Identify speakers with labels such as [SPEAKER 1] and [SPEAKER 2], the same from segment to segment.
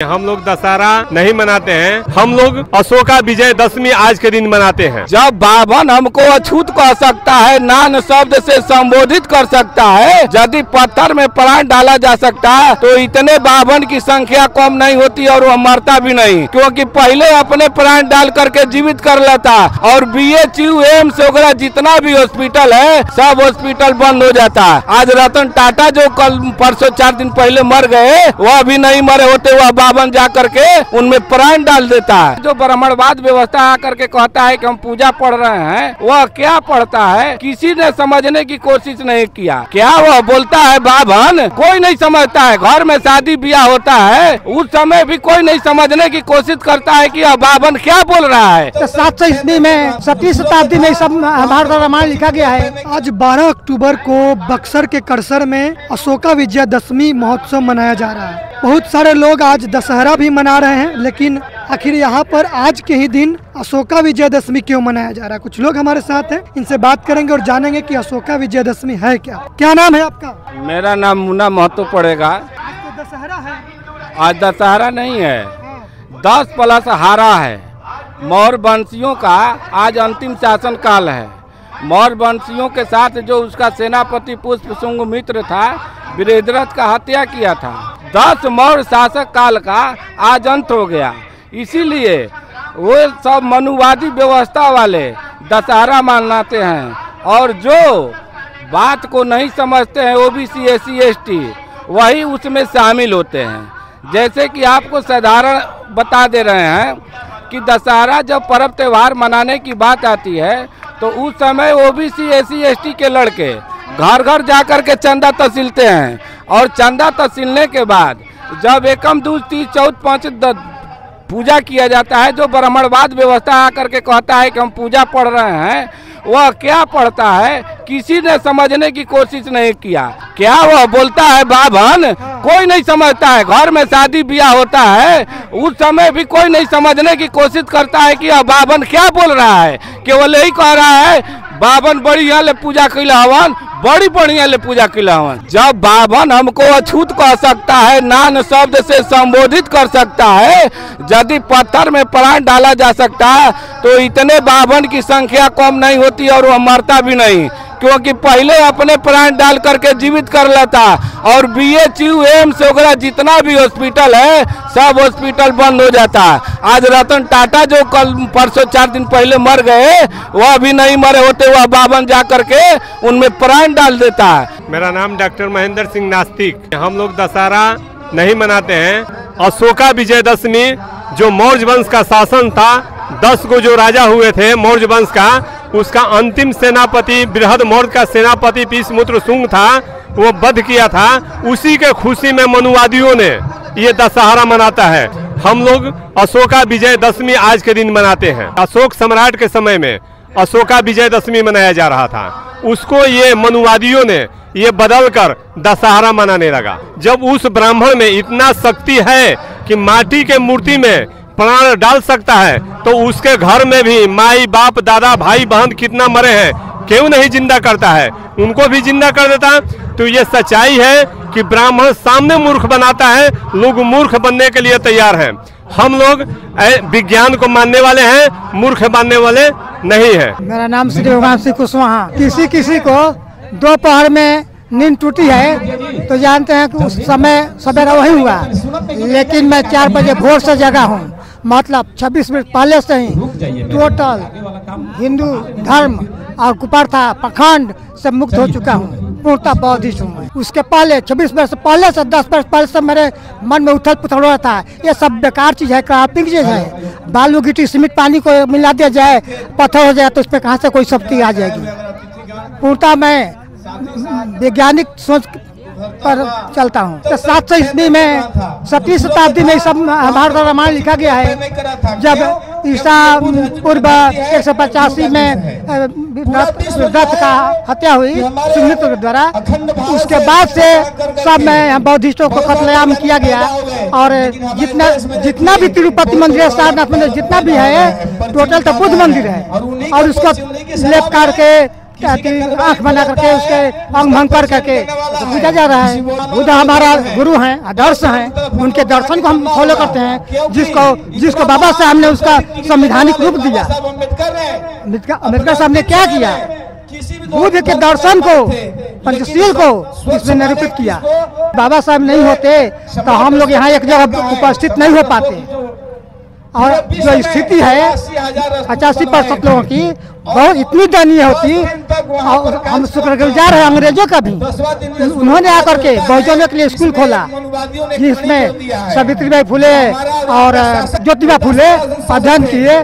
[SPEAKER 1] हम लोग दशहरा नहीं मनाते हैं, हम लोग अशोका विजय दशमी आज के दिन मनाते हैं।
[SPEAKER 2] जब बावन हमको अछूत कह सकता है, नान शब्द से संबोधित कर सकता है, यदि पत्थर में प्राण डाला जा सकता है तो इतने बावन की संख्या कम नहीं होती और वह मरता भी नहीं, क्योंकि पहले अपने प्राण डाल करके जीवित कर लेता और BHU एम्स वगैरह जितना भी हॉस्पिटल है सब हॉस्पिटल बंद हो जाता। आज रतन टाटा जो कल परसों 4 दिन पहले मर गए, वह भी नहीं मरे होते, वह बावन जा करके उनमें प्राण डाल देता है। जो ब्राह्मणवाद व्यवस्था आकर के कहता है कि हम पूजा पढ़ रहे हैं, वह क्या पढ़ता है किसी ने समझने की कोशिश नहीं किया। क्या वह बोलता है बावन, कोई नहीं समझता है। घर में शादी ब्याह होता है उस समय भी कोई नहीं समझने की कोशिश करता है कि बावन क्या बोल रहा है।
[SPEAKER 3] 700 ईस्वी में 7वीं शताब्दी में सब महाभारत रामायण लिखा गया है। आज 12 अक्टूबर को बक्सर के करसर में अशोका विजयदशमी महोत्सव मनाया जा रहा है। बहुत सारे लोग आज दशहरा भी मना रहे हैं, लेकिन आखिर यहाँ पर आज के ही दिन अशोका विजयदशमी क्यों मनाया जा रहा है। कुछ लोग हमारे साथ हैं, इनसे बात करेंगे और जानेंगे कि अशोका विजयदशमी है क्या। क्या नाम है आपका?
[SPEAKER 2] मेरा नाम मुन्ना महतो पड़ेगा।
[SPEAKER 3] आज तो दशहरा है।
[SPEAKER 2] आज दशहरा नहीं है, 10 प्लस हारा है। मौर्य वंशियों का आज अंतिम शासन काल है। मौर्य वंशियों के साथ जो उसका सेनापति पुष्पशुंग मित्र था, बृहद्रथ का हत्या किया था। 10 मौर्य शासक काल का आज अंत हो गया। इसीलिए वो सब मनुवादी व्यवस्था वाले दशहरा मनाते हैं, और जो बात को नहीं समझते हैं OBC SC ST वही उसमें शामिल होते हैं। जैसे कि आपको साधारण बता दे रहे हैं कि दशहरा जब पर्व त्योहार मनाने की बात आती है तो उस समय OBC SC ST के लड़के घर घर जाकर के चंदा तहसीलते हैं, और चंदा तहसीलने के बाद जब एकम दूज 30 14 5 पूजा किया जाता है, जो ब्राह्मणवाद व्यवस्था आकर के कहता है कि हम पूजा पढ़ रहे हैं, वह क्या पढ़ता है किसी ने समझने की कोशिश नहीं किया। क्या वह बोलता है बावन, कोई नहीं समझता है। घर में शादी ब्याह होता है उस समय भी कोई नहीं समझने की कोशिश करता है कि बावन क्या बोल रहा है। केवल यही कह रहा है बावन बढ़िया ले पूजा कैला हवन, बड़ी बढ़िया ले पूजा कैला हवन। जब बावन हमको अछूत कह सकता है, नान शब्द से संबोधित कर सकता है, यदि पत्थर में प्राण डाला जा सकता है तो इतने बावन की संख्या कम नहीं होती और वह मरता भी नहीं, क्योंकि पहले अपने प्राण डाल करके जीवित कर लेता और BHU एम्स वगैरह जितना भी हॉस्पिटल है सब हॉस्पिटल बंद हो जाता। आज रतन टाटा जो कल परसों 4 दिन पहले मर गए, वह भी नहीं मरे होते, वह बावन जा करके उनमें प्राण डाल देता है।
[SPEAKER 1] मेरा नाम डॉक्टर महेंद्र सिंह नास्तिक। हम लोग दशहरा नहीं मनाते हैं। अशोका विजयदशमी जो मौर्य वंश का शासन था, 10 को जो राजा हुए थे मौर्य वंश का, उसका अंतिम सेनापति बृहद मौर्य का सेनापति पुष्पशुंग था, वो वध किया था। उसी के खुशी में मनुवादियों ने ये दशहरा मनाता है। हम लोग अशोका विजयदशमी आज के दिन मनाते हैं। अशोक सम्राट के समय में अशोका विजयदशमी मनाया जा रहा था, उसको ये मनुवादियों ने ये बदल कर दशहरा मनाने लगा। जब उस ब्राह्मण में इतना शक्ति है कि माटी के मूर्ति में प्राण डाल सकता है, तो उसके घर में भी माई बाप दादा भाई बहन कितना मरे हैं, क्यों नहीं जिंदा करता है, उनको भी जिंदा कर देता। तो ये सच्चाई है कि ब्राह्मण सामने मूर्ख बनाता है, लोग मूर्ख बनने के लिए तैयार हैं। हम लोग विज्ञान को मानने वाले हैं, मूर्ख मानने वाले नहीं है।
[SPEAKER 3] मेरा नाम श्री भगवान सिंह कुशवाहा। किसी को दोपहर में नींद टूटी है तो जानते हैं कि उस समय सवेरा वही हुआ, लेकिन मैं 4 बजे भोर से जगा हूँ। मतलब 26 मिनट पहले से ही टोटल हिंदू धर्म और कुप्रथा पखंड से मुक्त हो चुका हूँ, पूर्णतः बौद्धिस्ट हूँ। उसके पहले 26 वर्ष पहले से 10 वर्ष पहले से मेरे मन में उथल पुथल हो रहा था, ये सब बेकार चीज़ है, क्रापिंग चीज़ है। बालू गिट्टी सीमेंट पानी को मिला दिया जाए, पत्थर हो जाए तो उस पर कहाँ से कोई शक्ति आ जाएगी। पूर्णतः मैं वैज्ञानिक सोच पर चलता हूँ। 700 ईस्वी में 7वीं शताब्दी में सब महाभारत रामायण लिखा गया है। जब ईसा पूर्व 185 में बृहद्रथ का हत्या हुई सुमित्र के द्वारा, उसके बाद से सब में बौद्धिस्टों को कत्लेआम किया गया, और जितना भी तिरुपति मंदिर है, सारनाथ मंदिर जितना भी है, टोटल तो बुद्ध मंदिर है, और उसको लेप करके आंख बना करके उसके अंग भंग कर करके तो पूजा जा रहा है। बुद्ध हमारा गुरु हैं, आदर्श हैं, उनके दर्शन को हम फॉलो करते हैं। जिसको बाबा साहब ने उसका संवैधानिक रूप दिया। अम्बेडकर साहब ने क्या किया? बुद्ध के दर्शन को, पंचशील को इसमें निरूपित किया। बाबा साहब नहीं होते तो हम लोग यहाँ एक जगह उपस्थित नहीं हो पाते। और जो स्थिति है 85% लोगों की बहुत इतनी दयनीय होती। और हम शुक्रगुजार हैं अंग्रेजों का भी। उन्होंने आकर के बहुजनों के लिए स्कूल खोला जिसमें सावित्रीबाई फुले और ज्योतिबा फुले अध्ययन किए।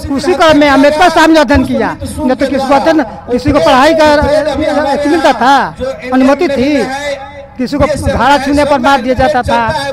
[SPEAKER 3] उसी क्रम में अम्बेडकर साहब ने अध्ययन किया। न तो किसी को पढ़ाई का मिलता था, अनुमति थी, किसी को भाड़ा छूने पर मार दिया जाता था।